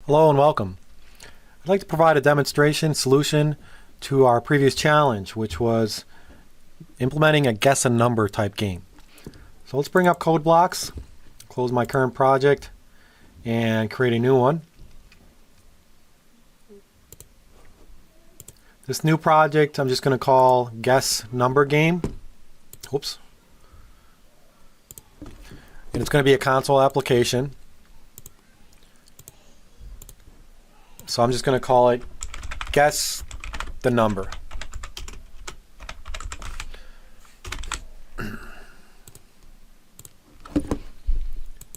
Hello and welcome. I'd like to provide a demonstration solution to our previous challenge, which was implementing a guess a number type game. So let's bring up code blocks, close my current project, and create a new one. This new project I'm just going to call guess number game. Oops. And it's going to be a console application. So I'm just going to call it guess the number.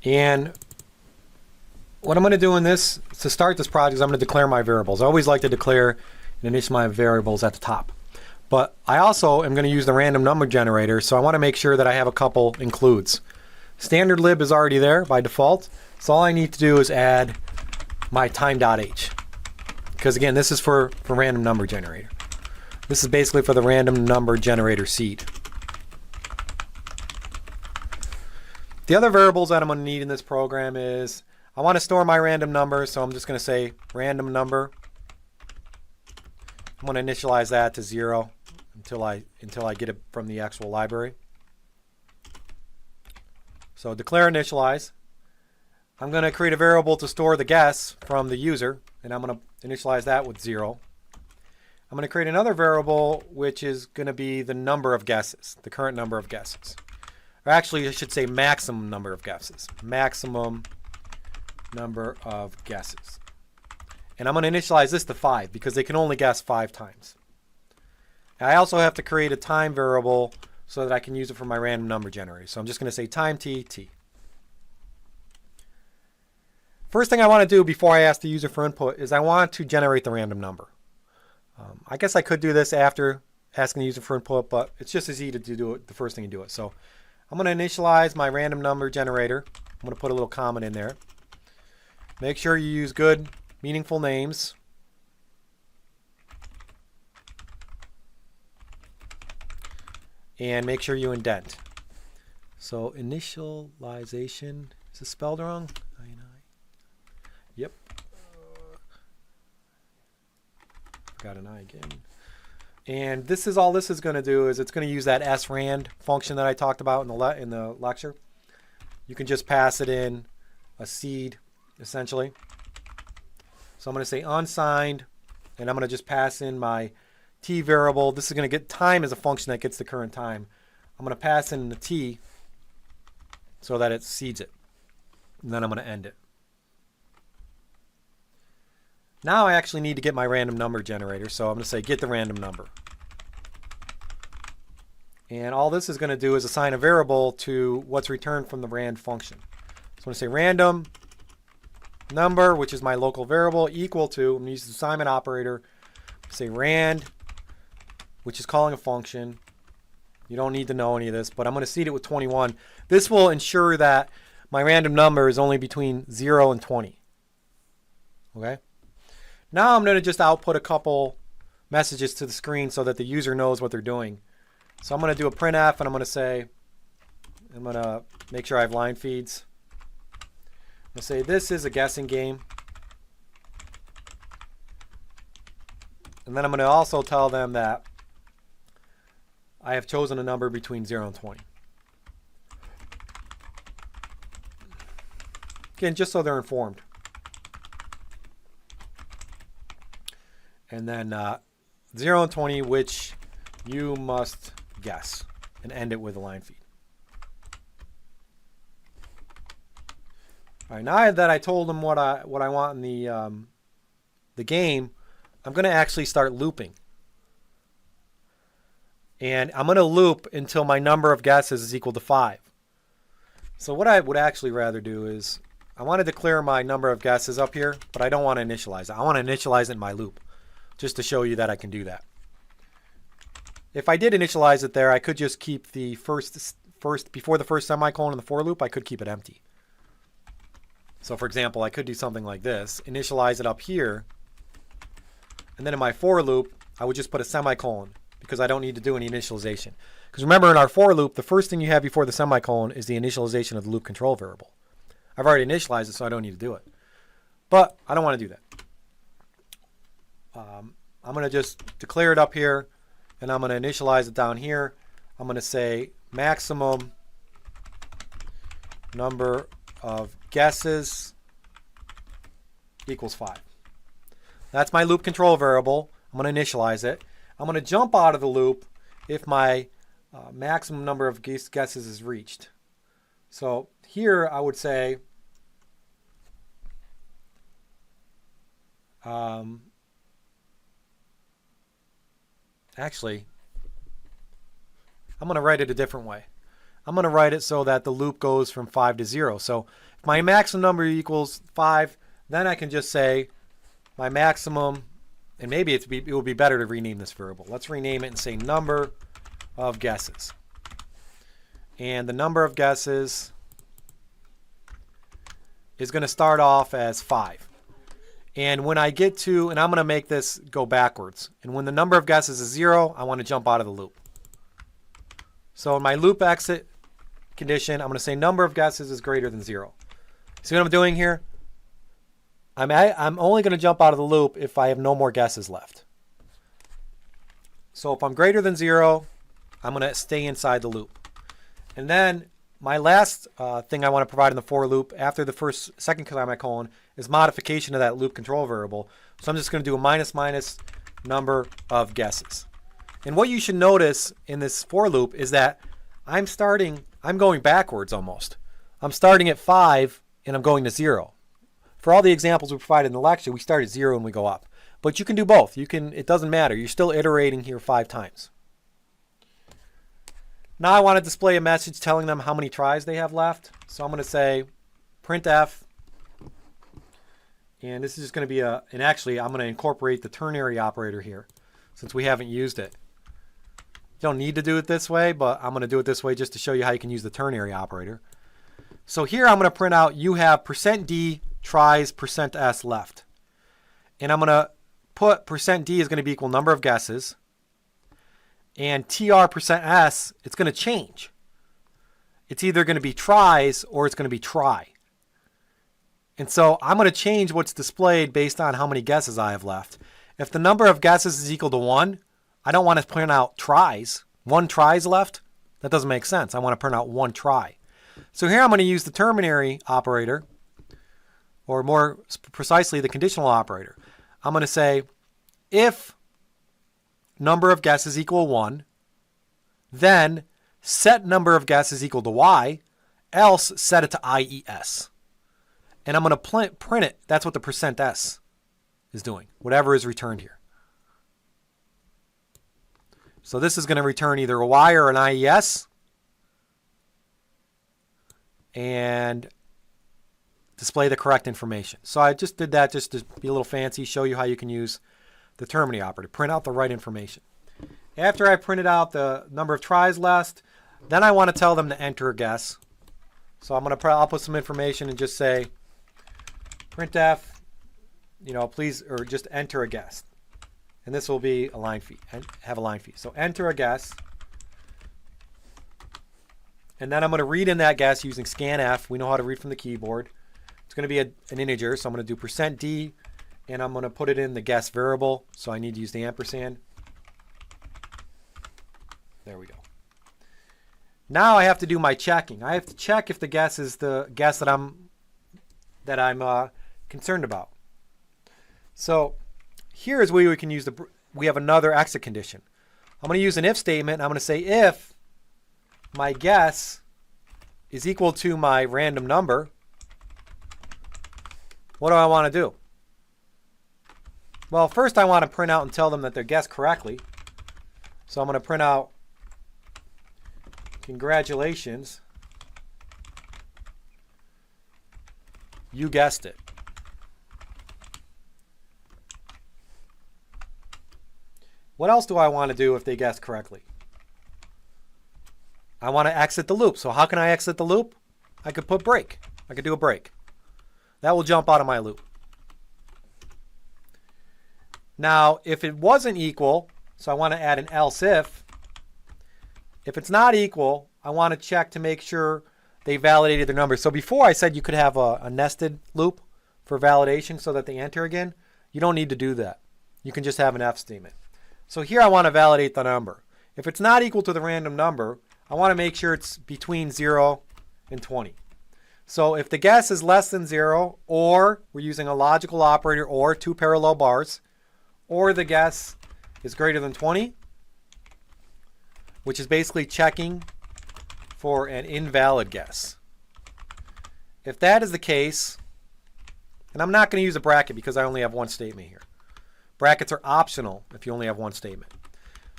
And what I'm going to do in this, to start this project, is I'm going to declare my variables. I always like to declare and initialize my variables at the top. But I also am going to use the random number generator, so I want to make sure that I have a couple includes. Standard lib is already there by default, so all I need to do is add my time.h. Because again, this is for random number generator. This is basically for the random number generator seed. The other variables that I'm going to need in this program is I want to store my random number, so I'm just going to say random number. I'm going to initialize that to 0 until I get it from the actual library. So declare initialize. I'm going to create a variable to store the guess from the user, and I'm going to initialize that with 0. I'm going to create another variable which is going to be the number of guesses, the current number of guesses. Or actually, I should say maximum number of guesses. Maximum number of guesses. And I'm going to initialize this to 5 because they can only guess 5 times. I also have to create a time variable so that I can use it for my random number generator. So I'm just going to say time t. First thing I want to do before I ask the user for input is I want to generate the random number. I guess I could do this after asking the user for input, but it's just as easy to do it the first thing you do it. So I'm going to initialize my random number generator. I'm going to put a little comment in there. Make sure you use good, meaningful names. And make sure you indent. So initialization, is it spelled wrong? Yep. Got an I again. And this is all this is going to do is it's going to use that srand function that I talked about in the lecture. You can just pass it in a seed, essentially. So I'm going to say unsigned, and I'm going to just pass in my t variable. This is going to get time as a function that gets the current time. I'm going to pass in the t so that it seeds it. And then I'm going to end it. Now I actually need to get my random number generator, so I'm going to say get the random number. And all this is going to do is assign a variable to what's returned from the rand function. So I'm going to say random number, which is my local variable, equal to, I'm going to use the assignment operator, say rand, which is calling a function. You don't need to know any of this, but I'm going to seed it with 21. This will ensure that my random number is only between 0 and 20. Okay? Now I'm going to just output a couple messages to the screen so that the user knows what they're doing. So I'm going to do a printf, and I'm going to say, I'm going to make sure I have line feeds. I'm going to say this is a guessing game. And then I'm going to also tell them that I have chosen a number between 0 and 20. Again, just so they're informed. And then 0 and 20, which you must guess, and end it with a line feed. All right, now that I told them what I want in the game, I'm going to actually start looping. And I'm going to loop until my number of guesses is equal to 5. So what I would actually rather do is I want to declare my number of guesses up here, but I don't want to initialize it. I want to initialize it in my loop, just to show you that I can do that. If I did initialize it there, I could just keep the first before the first semicolon in the for loop, I could keep it empty. So for example, I could do something like this, initialize it up here, and then in my for loop, I would just put a semicolon because I don't need to do any initialization. Because remember, in our for loop, the first thing you have before the semicolon is the initialization of the loop control variable. I've already initialized it, so I don't need to do it. But I don't want to do that. I'm going to just declare it up here, and I'm going to initialize it down here. I'm going to say maximum number of guesses equals 5. That's my loop control variable. I'm going to initialize it. I'm going to jump out of the loop if my maximum number of guesses is reached. So here I would say actually, I'm going to write it a different way. I'm going to write it so that the loop goes from 5 to 0. So if my maximum number equals 5, then I can just say my maximum, and maybe it would be better to rename this variable. Let's rename it and say number of guesses. And the number of guesses is going to start off as 5. And when I get to, and I'm going to make this go backwards. And when the number of guesses is 0, I want to jump out of the loop. So in my loop exit condition, I'm going to say number of guesses is greater than 0. See what I'm doing here? I'm only going to jump out of the loop if I have no more guesses left. So if I'm greater than 0, I'm going to stay inside the loop. And then my last thing I want to provide in the for loop after the second semicolon is modification of that loop control variable. So I'm just going to do a minus number of guesses. And what you should notice in this for loop is that I'm going backwards almost. I'm starting at 5 and I'm going to 0. For all the examples we provided in the lecture, we start at 0 and we go up. But you can do both. It doesn't matter. You're still iterating here 5 times. Now I want to display a message telling them how many tries they have left. So I'm going to say printf. And this is just going to be and actually I'm going to incorporate the ternary operator here since we haven't used it. You don't need to do it this way, but I'm going to do it this way just to show you how you can use the ternary operator. So here I'm going to print out you have %d tries %s left. And I'm going to put %d is going to be equal number of guesses. And tr %s, it's going to change. It's either going to be tries or it's going to be try. And so I'm going to change what's displayed based on how many guesses I have left. If the number of guesses is equal to 1, I don't want to print out tries. 1 tries left? That doesn't make sense. I want to print out 1 try. So here I'm going to use the ternary operator, or more precisely the conditional operator. I'm going to say if number of guesses equal 1, then set number of guesses equal to y, else set it to IES. And I'm going to print it. That's what the %s is doing, whatever is returned here. So this is going to return either a y or an IES and display the correct information. So I just did that just to be a little fancy, show you how you can use the ternary operator, print out the right information. After I printed out the number of tries left, then I want to tell them to enter a guess. So I'll put some information and just say printf, please, or just enter a guess. And this will be a line feed, have a line feed. So enter a guess. And then I'm going to read in that guess using scanf. We know how to read from the keyboard. It's going to be an integer, so I'm going to do %d, and I'm going to put it in the guess variable. So I need to use the ampersand. There we go. Now I have to do my checking. I have to check if the guess is the guess that I'm concerned about. So here is where we can use we have another exit condition. I'm going to use an if statement. I'm going to say if my guess is equal to my random number, what do I want to do? Well, first I want to print out and tell them that they guessed correctly. So I'm going to print out congratulations, you guessed it. What else do I want to do if they guessed correctly? I want to exit the loop. So how can I exit the loop? I could put break. I could do a break. That will jump out of my loop. Now, if it wasn't equal, so I want to add an else if. If it's not equal, I want to check to make sure they validated their number. So before I said you could have a nested loop for validation so that they enter again, you don't need to do that. You can just have an F statement. So here I want to validate the number. If it's not equal to the random number, I want to make sure it's between 0 and 20. So if the guess is less than 0, or we're using a logical operator or two parallel bars, or the guess is greater than 20, which is basically checking for an invalid guess. If that is the case, and I'm not going to use a bracket because I only have one statement here. Brackets are optional if you only have one statement.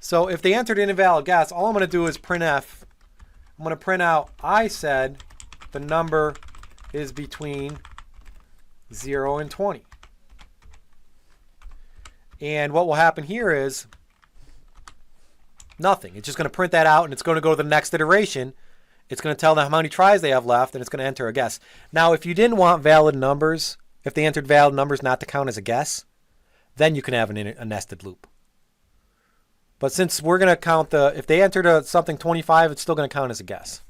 So if they entered an invalid guess, all I'm going to do is printf. I'm going to print out, I said the number is between 0 and 20. And what will happen here is nothing. It's just going to print that out, and it's going to go to the next iteration. It's going to tell them how many tries they have left, and it's going to enter a guess. Now, if you didn't want valid numbers, if they entered valid numbers not to count as a guess, then you can have a nested loop. But since we're going to count if they entered something 25, it's still going to count as a guess.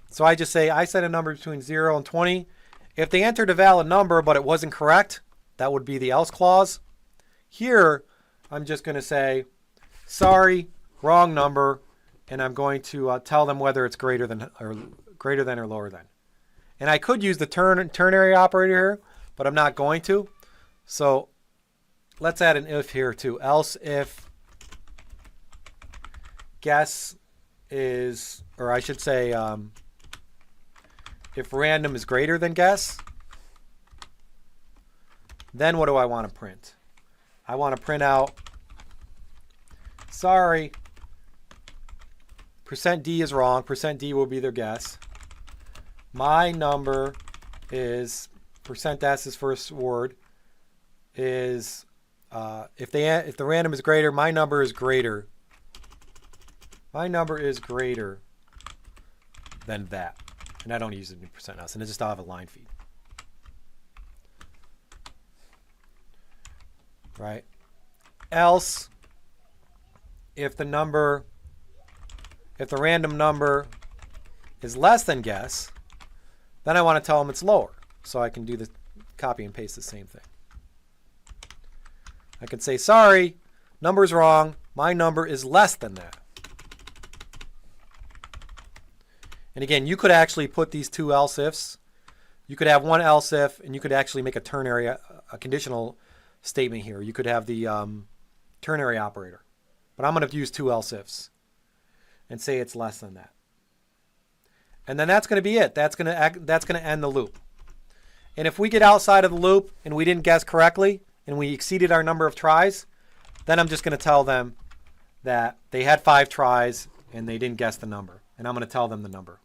So I just say, I set a number between 0 and 20. If they entered a valid number, but it wasn't correct, that would be the else clause. Here, I'm just going to say, sorry, wrong number, and I'm going to tell them whether it's greater than or lower than. And I could use the ternary operator here, but I'm not going to. So let's add an if here too. Else if guess is, or I should say, if random is greater than guess, then what do I want to print? I want to print out, sorry, %d is wrong. %d will be their guess. My number is, %s is first word, is, if the random is greater, my number is greater. My number is greater than that. And I don't use it in %s, and I just have a line feed. Right? Else, if the random number is less than guess, then I want to tell them it's lower. So I can do the copy and paste the same thing. I can say, sorry, number's wrong. My number is less than that. And again, you could actually put these two else ifs. You could have one else if, and you could actually make a ternary, a conditional statement here. You could have the ternary operator. But I'm going to use two else ifs and say it's less than that. And then that's going to be it. That's going to end the loop. And if we get outside of the loop and we didn't guess correctly and we exceeded our number of tries, then I'm just going to tell them that they had 5 tries and they didn't guess the number. And I'm going to tell them the number.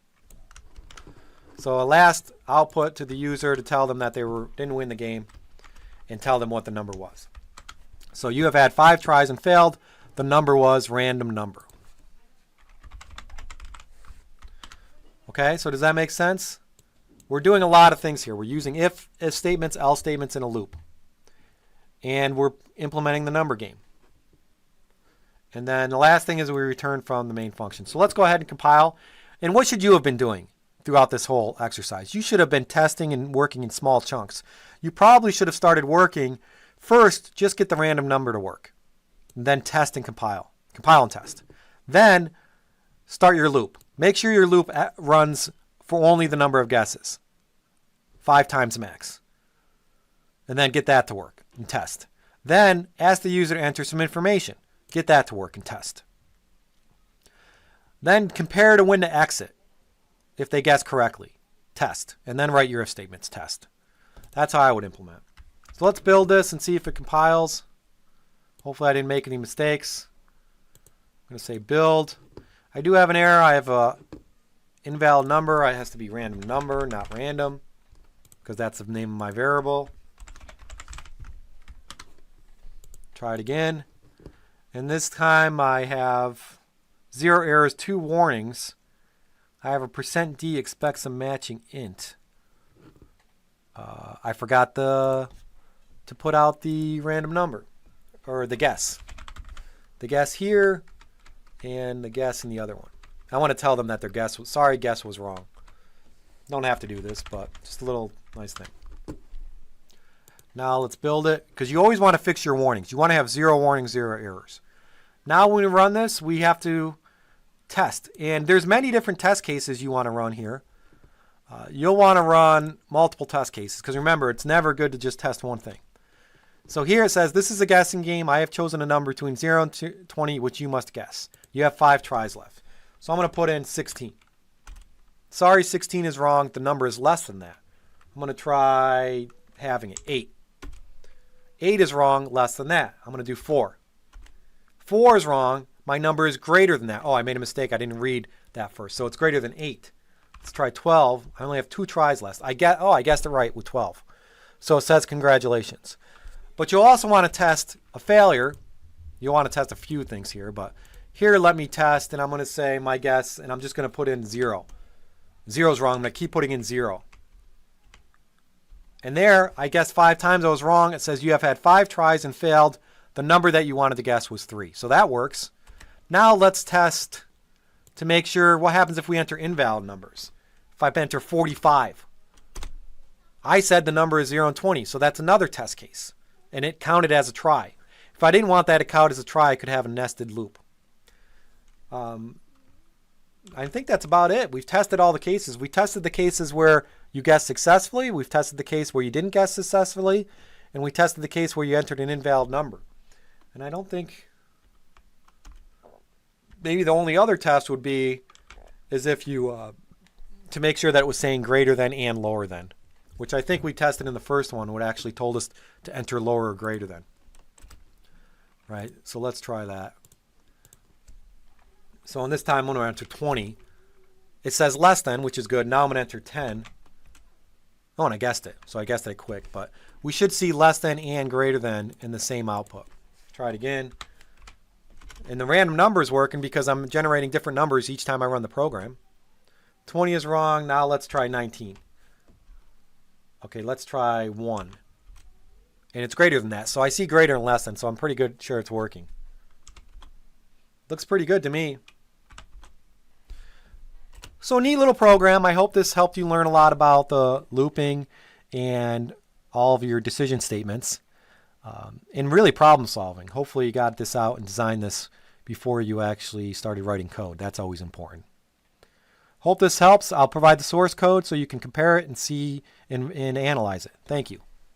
So a last output to the user to tell them that they didn't win the game and tell them what the number was. So you have had 5 tries and failed. The number was random number. Okay, so does that make sense? We're doing a lot of things here. We're using if statements, else statements in a loop. And we're implementing the number game. And then the last thing is we return from the main function. So let's go ahead and compile. And what should you have been doing throughout this whole exercise? You should have been testing and working in small chunks. You probably should have started working first, just get the random number to work. And then test and compile. Compile and test. Then start your loop. Make sure your loop runs for only the number of guesses. 5 times max. And then get that to work and test. Then ask the user to enter some information. Get that to work and test. Then compare to when to exit. If they guess correctly, test. And then write your if statements, test. That's how I would implement. So let's build this and see if it compiles. Hopefully I didn't make any mistakes. I'm going to say build. I do have an error. I have a invalid number. It has to be random number, not random, because that's the name of my variable. Try it again. And this time I have 0 errors, 2 warnings. I have a %d expects a matching int. I forgot to put out the random number, or the guess. The guess here and the guess in the other one. I want to tell them that their guess was, sorry, guess was wrong. Don't have to do this, but just a little nice thing. Now let's build it, because you always want to fix your warnings. You want to have 0 warnings, 0 errors. Now when we run this, we have to test. And there's many different test cases you want to run here. You'll want to run multiple test cases, because remember, it's never good to just test one thing. So here it says, this is a guessing game. I have chosen a number between 0 and 20, which you must guess. You have 5 tries left. So I'm going to put in 16. Sorry, 16 is wrong. The number is less than that. I'm going to try having it, 8. 8 is wrong, less than that. I'm going to do 4. 4 is wrong. My number is greater than that. Oh, I made a mistake. I didn't read that first. So it's greater than 8. Let's try 12. I only have 2 tries left. I guessed it right with 12. So it says congratulations. But you'll also want to test a failure. You'll want to test a few things here. But here, let me test. And I'm going to say my guess. And I'm just going to put in 0. 0 is wrong. I'm going to keep putting in 0. And there, I guessed 5 times. I was wrong. It says you have had 5 tries and failed. The number that you wanted to guess was 3. So that works. Now let's test to make sure what happens if we enter invalid numbers. If I enter 45. I said the number is 0 and 20. So that's another test case. And it counted as a try. If I didn't want that to count as a try, I could have a nested loop. I think that's about it. We've tested all the cases. We tested the cases where you guessed successfully. We've tested the case where you didn't guess successfully. And we tested the case where you entered an invalid number. And I don't think... Maybe the only other test would be is if you... to make sure that it was saying greater than and lower than. Which I think we tested in the first one, would actually told us to enter lower or greater than. Right? So let's try that. So in this time, I'm going to enter 20. It says less than, which is good. Now I'm going to enter 10. Oh, and I guessed it. So I guessed it quick. But we should see less than and greater than in the same output. Try it again. And the random number is working because I'm generating different numbers each time I run the program. 20 is wrong. Now let's try 19. Okay, let's try 1. And it's greater than that. So I see greater and less than, so I'm pretty good sure it's working. Looks pretty good to me. So neat little program. I hope this helped you learn a lot about the looping and all of your decision statements. And really problem solving. Hopefully you got this out and designed this before you actually started writing code. That's always important. Hope this helps. I'll provide the source code so you can compare it and see and analyze it. Thank you.